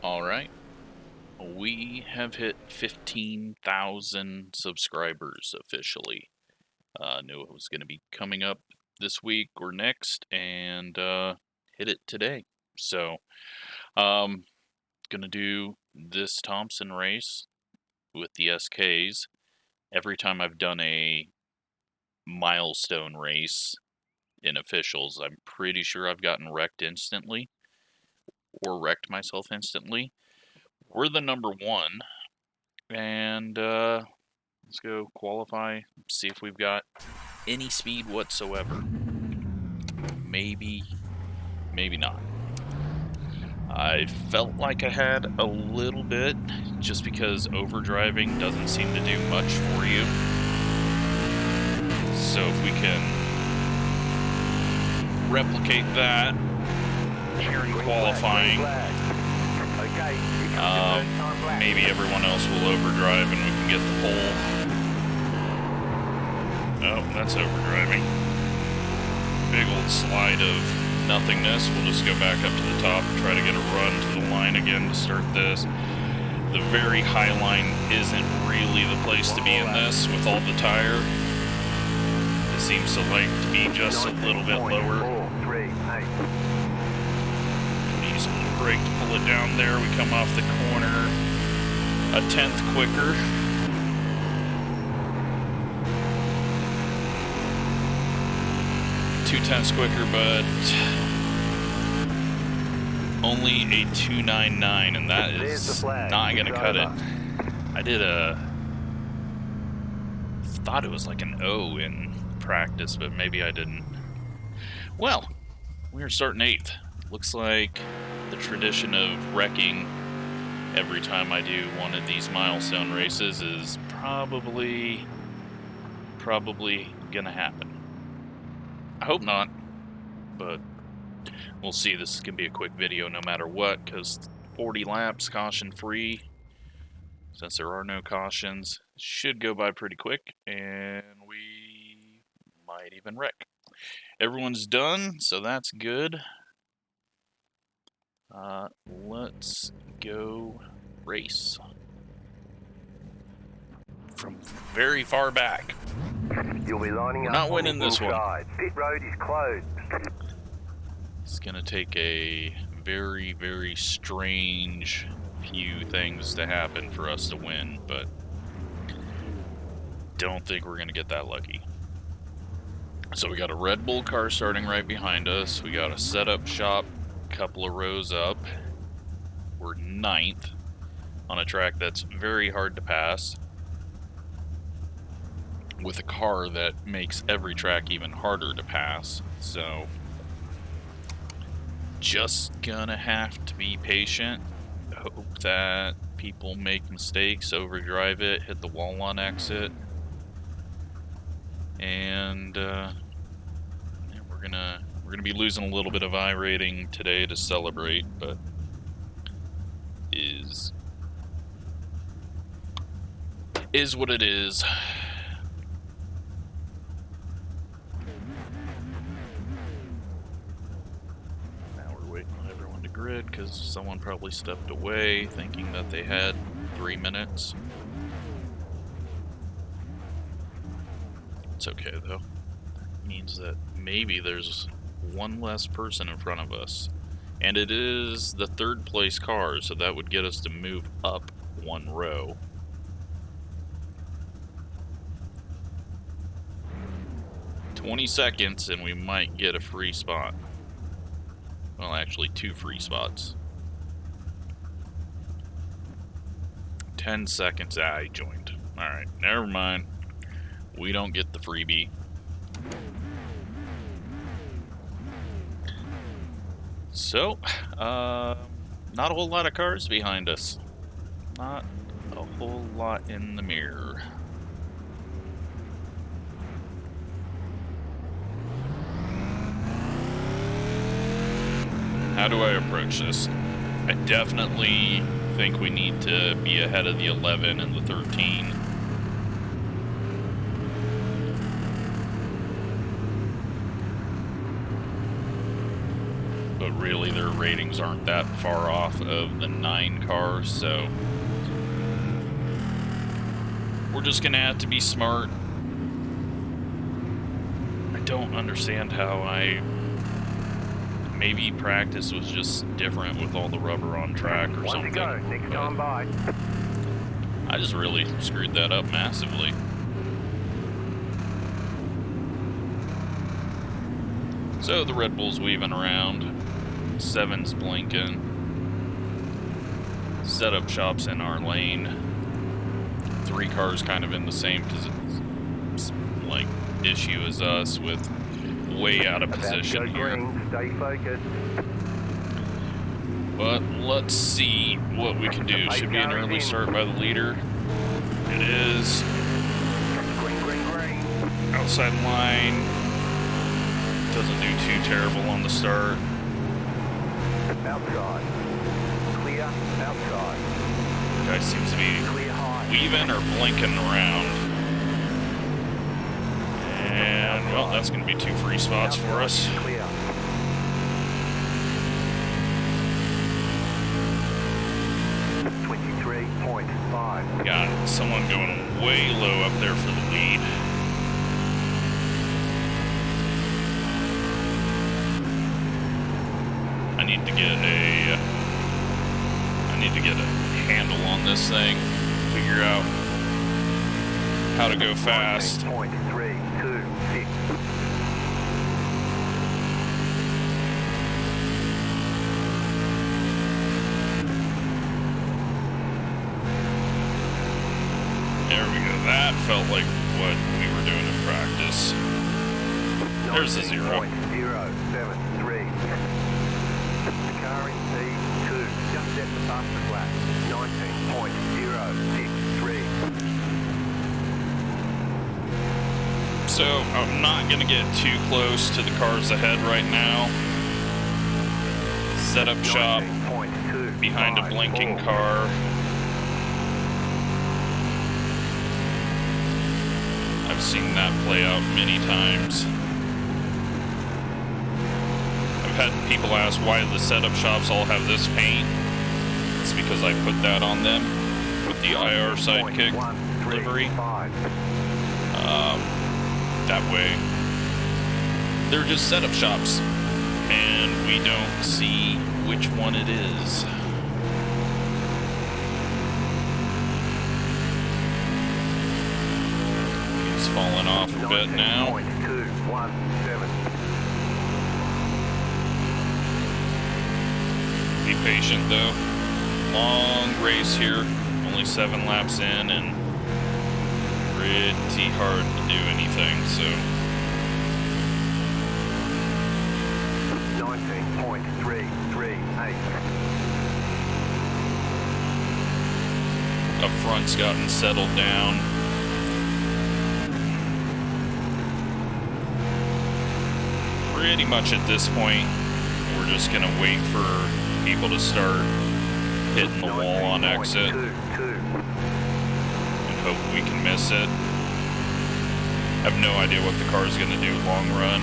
Alright, we have hit 15,000 subscribers officially. Knew it was going to be coming up this week or next, and hit it today. So, gonna do this Thompson race with the SKs. Every time I've done a milestone race in officials, I'm pretty sure I've gotten wrecked instantly, or wrecked myself instantly. We're the number one, and let's go qualify, see if we've got any speed whatsoever. Maybe not. I felt like I had a little bit, just because overdriving doesn't seem to do much for you. So if we can replicate that here in qualifying, maybe everyone else will overdrive and we can get the pole. Oh, that's overdriving. Big old slide of nothingness. We'll just go back up to the top and try to get a run to the line again to start this. The very high line isn't really the place to be in this with all the tire. It seems to like to be just a little bit lower. Use a little brake to pull it down there. We come off the corner a tenth quicker. Two-tenths quicker, but only a 299, and that is not going to cut it. I thought it was like an O in practice, but maybe I didn't. Well, we're starting 8th. Looks like the tradition of wrecking every time I do one of these milestone races is probably going to happen. I hope not, but we'll see. This is going to be a quick video no matter what, because 40 laps, caution-free. Since there are no cautions, should go by pretty quick, and we might even wreck. Everyone's done, so that's good. Let's go race. From very far back. You'll be lining We're up not winning this one. Pit road is closed. It's gonna take a very, very strange few things to happen for us to win, but don't think we're gonna get that lucky. So we got a Red Bull car starting right behind us. We got a setup shop a couple of rows up. We're 9th on a track that's very hard to pass, with a car that makes every track even harder to pass. So just gonna have to be patient, hope that people make mistakes, overdrive it, hit the wall on exit, and we're gonna be losing a little bit of iRating today to celebrate, but is what it is. Grid because someone probably stepped away thinking that they had 3 minutes. It's okay though. That means that maybe there's one less person in front of us, and it is the 3rd place car, so that would get us to move up 1 row. "20 seconds and we might get a free spot. Well, actually, 2 free spots. 10 seconds. I joined. Alright, never mind. We don't get the freebie. So, not a whole lot of cars behind us. Not a whole lot in the mirror. How do I approach this? I definitely think we need to be ahead of the 11 and the 13. But really their ratings aren't that far off of the 9 cars, so we're just gonna have to be smart. I don't understand how maybe practice was just different with all the rubber on track or something. Go. Next time by. I just really screwed that up massively. So the Red Bull's weaving around, 7's blinking, setup shop's in our lane, 3 cars kind of in the same like issue as us with way out of position here. Stay focused. But let's see what we can do. Should be an early start by the leader. It is. Green. Outside line. Doesn't do too terrible on the start. Outside. Clear. Outside. Guy seems to be Clear high. weaving or blinking around. And, well, that's going to be 2 free spots for us. Clear. Got someone going way low up there for the lead. I need to get a handle on this thing. Figure out how to go fast. 0.326. There we go. That felt like what we were doing in practice. There's a 0. 0.073. The car in P2 just set the fastest lap. 19.063. So I'm not going to get too close to the cars ahead right now. Setup shop behind a blinking car. I've seen that play out many times. I've had people ask why the setup shops all have this paint. It's because I put that on them with the IR Sidekick livery. That way, they're just setup shops, and we don't see which one it is. He's falling off a bit now. 19.217. Be patient though. Long race here, only 7 laps in, and pretty hard to do anything, so. 19.338. Up front's gotten settled down. Pretty much at this point, we're just gonna wait for people to start hitting the wall on exit and hope we can miss it. I have no idea what the car is going to do long run.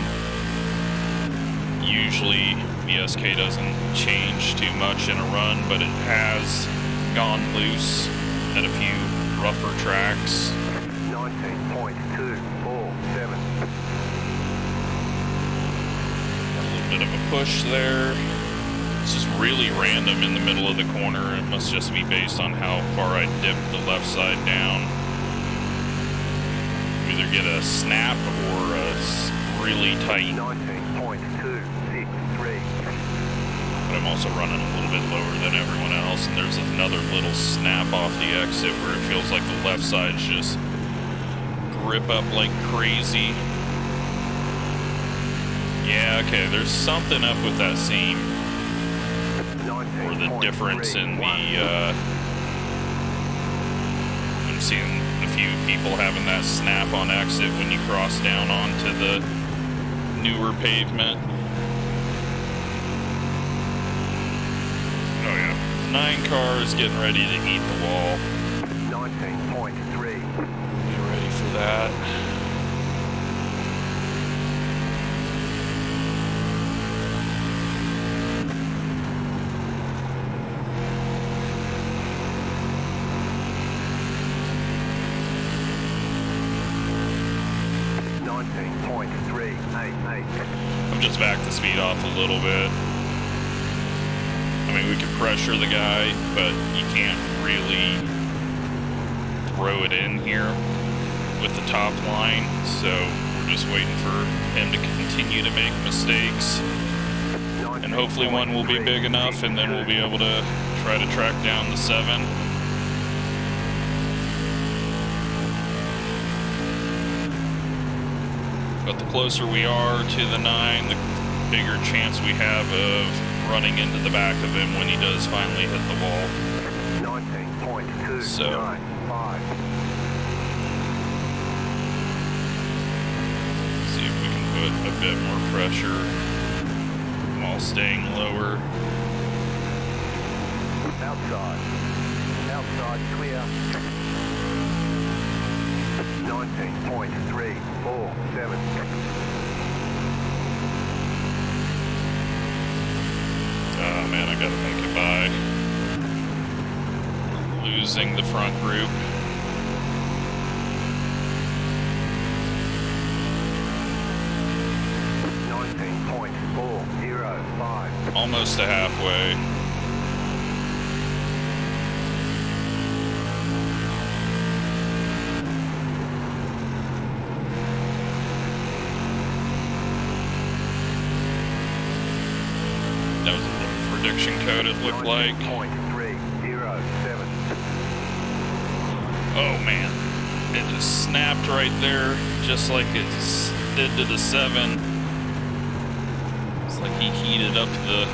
Usually BSK doesn't change too much in a run, but it has gone loose at a few rougher tracks. 19.247. A little bit of a push there. It's just really random in the middle of the corner. It must just be based on how far I dip the left side down. Either get a snap or a really tight. 19.263. But I'm also running a little bit lower than everyone else, and there's another little snap off the exit where it feels like the left side's just grip up like crazy. Yeah, okay, there's something up with that seam. Or the difference in the, I'm seeing a few people having that snap on exit when you cross down onto the newer pavement. Oh yeah, 9 cars getting ready to eat the wall. 19.3. Be ready for that. I've just backed the speed off a little bit. I mean, we can pressure the guy, but you can't really throw it in here with the top line, so we're just waiting for him to continue to make mistakes. And hopefully one will be big enough, and then we'll be able to try to track down the 7. But the closer we are to the 9, the bigger chance we have of running into the back of him when he does finally hit the wall. 19.295. So see if we can put a bit more pressure while staying lower. Outside. Outside clear. 19.347. Oh man, I gotta make it by. Losing the front group. Almost to halfway. That was a prediction code, it looked like. 19.307. Oh man, it just snapped right there, just like it did to the 7. It's like he heated up the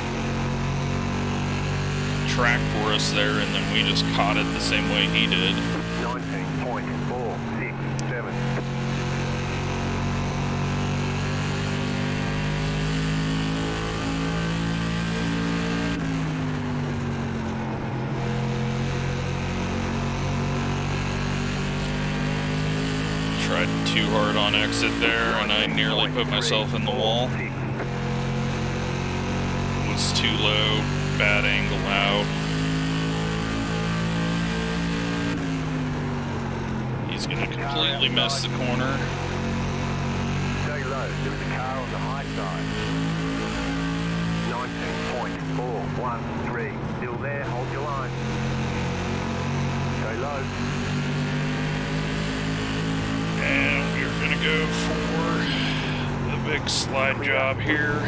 track for us there, and then we just caught it the same way he did. 19.467. Tried too hard on exit there, and I nearly put myself in the wall. It was too low, bad angle out. He's gonna completely miss the corner. Stay low, there was a car on the high side. 19.413. Still there, hold your line. Stay low. And we're gonna go for the big slide job here.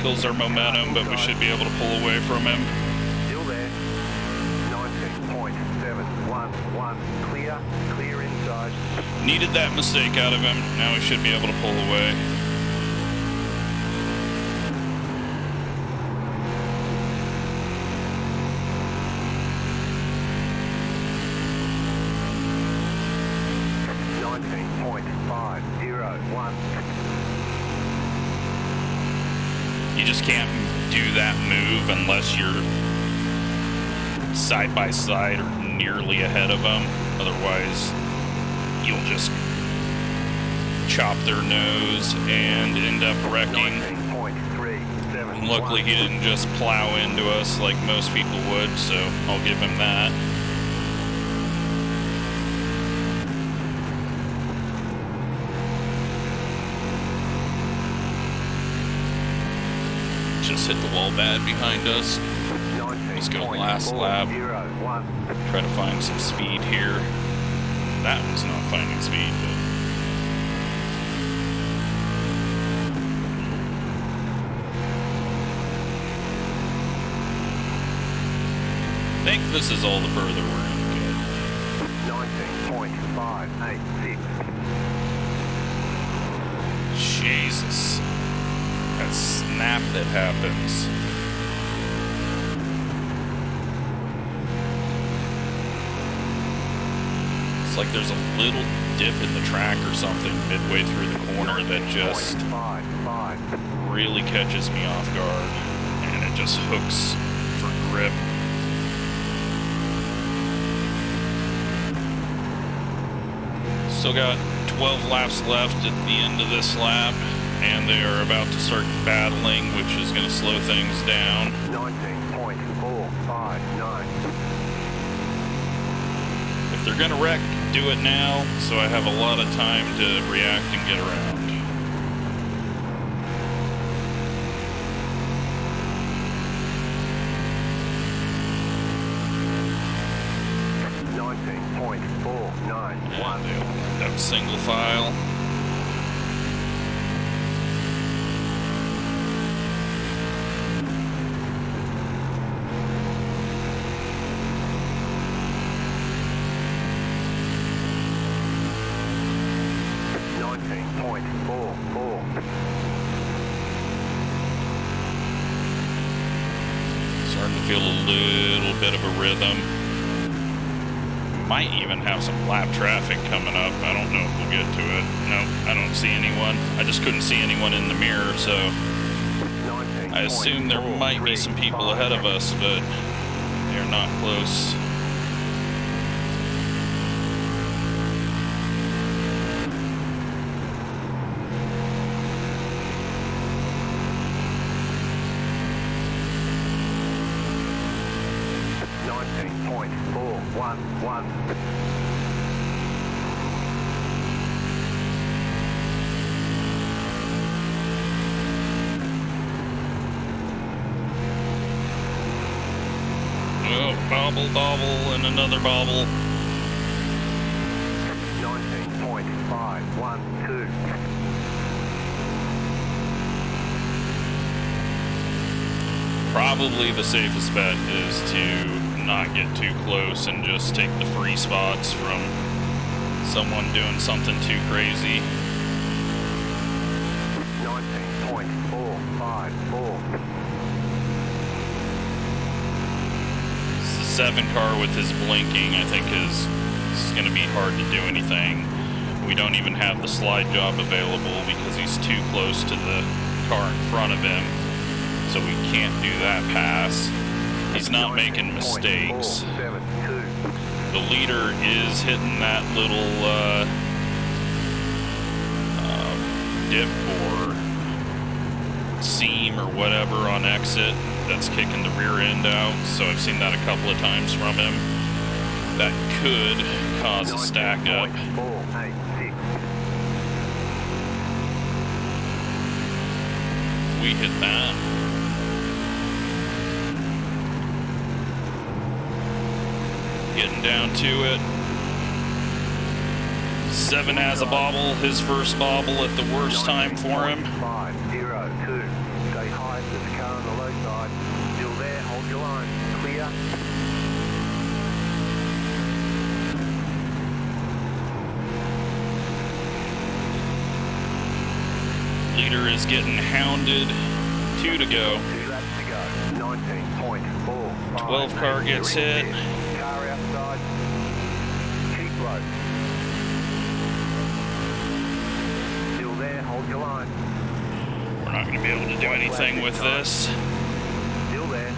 Kills our momentum, but we should be able to pull away from him. Still there. 19.711. Clear. Clear inside. Needed that mistake out of him. Now we should be able to pull away. You just can't do that move unless you're side by side or nearly ahead of them. Otherwise, you'll just chop their nose and end up wrecking. And luckily, he didn't just plow into us like most people would, so I'll give him that. Just hit the wall bad behind us. Let's go last lap. Try to find some speed here. That was not finding speed, but I think this is all the further we're going to get. 19.586. Jesus. That snap that happens. It's like there's a little dip in the track or something midway through the corner that just really catches me off guard, and it just hooks for grip. Still got 12 laps left at the end of this lap, and they are about to start battling, which is going to slow things down. 19.459. If they're going to wreck, do it now, so I have a lot of time to react and get around. 9-1. That single file. Starting to feel a little bit of a rhythm. Might even have some lap traffic coming up. I don't know if we'll get to it. Nope, I don't see anyone. I just couldn't see anyone in the mirror, so I assume there might be some people ahead of us, but they're not close. Bobble, bobble, and another bobble. 19.512. Probably the safest bet is to not get too close and just take the free spots from someone doing something too crazy. 19.454. 7 car with his blinking, I think is going to be hard to do anything. We don't even have the slide job available because he's too close to the car in front of him, so we can't do that pass. He's not making mistakes. The leader is hitting that little dip or seam or whatever on exit. That's kicking the rear end out, so I've seen that a couple of times from him. That could cause a stack up. We hit that. Getting down to it. 7 has a bobble, his first bobble at the worst time for him. 502. Stay high, there's a car on the low side. Still there, hold your line. Clear. Leader is getting hounded. 2 to go. 2 laps to go. 19.4. 12 car gets hit. Car outside. Keep low. Still there, hold your line. We're not going to be able to do anything with this. Still there.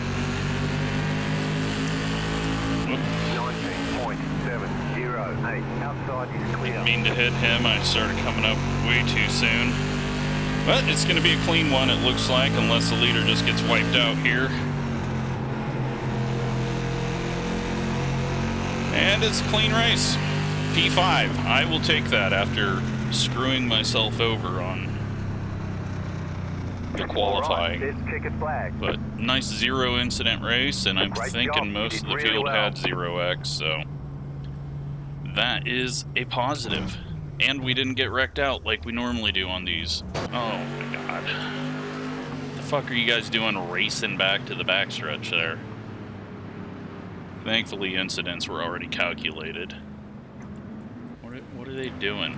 19.708. Outside is clear. Didn't mean to hit him. I started coming up way too soon. But it's going to be a clean one, it looks like, unless the leader just gets wiped out here. And it's a clean race. P5. I will take that after screwing myself over on the qualifying. But nice 0 incident race, and I'm thinking most of the field had 0x, so that is a positive. And we didn't get wrecked out like we normally do on these. Oh my god. The fuck are you guys doing racing back to the backstretch there? Thankfully, incidents were already calculated. What are they doing?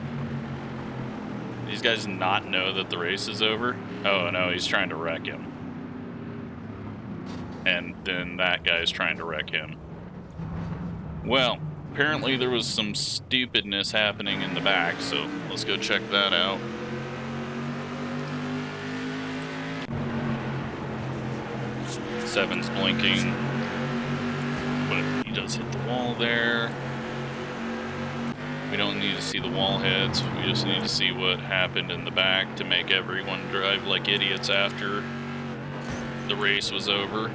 These guys not know that the race is over? Oh no, he's trying to wreck him. And then that guy's trying to wreck him. Well, apparently there was some stupidness happening in the back, so let's go check that out. Seven's blinking, but he does hit the wall there. We don't need to see the wall heads, we just need to see what happened in the back to make everyone drive like idiots after the race was over.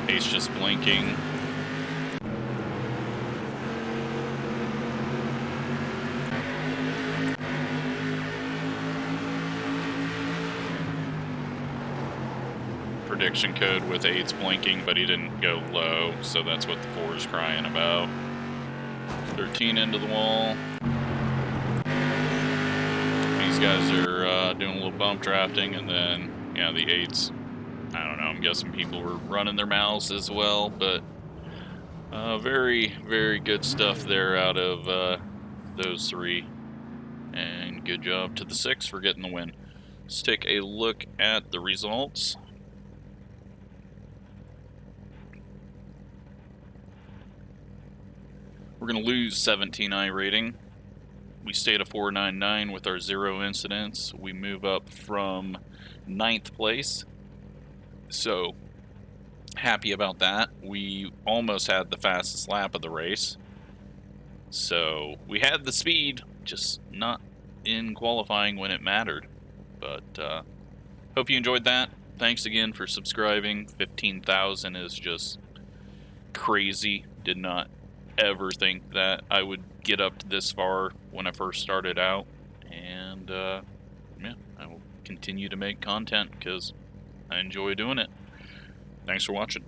Ace just blinking. Prediction code with 8's blinking, but he didn't go low, so that's what the 4 is crying about. 13 into the wall. These guys are doing a little bump drafting, and then, yeah, the 8s. I don't know, I'm guessing people were running their mouths as well, but very, very good stuff there out of those 3. And good job to the 6 for getting the win. Let's take a look at the results. We're going to lose 17 iRating. We stayed at 499 with our 0 incidents. We move up from 9th place. So, happy about that. We almost had the fastest lap of the race. So, we had the speed, just not in qualifying when it mattered. But, hope you enjoyed that. Thanks again for subscribing. 15,000 is just crazy. Did not ever think that I would get up to this far when I first started out. And, yeah, I will continue to make content because I enjoy doing it. Thanks for watching.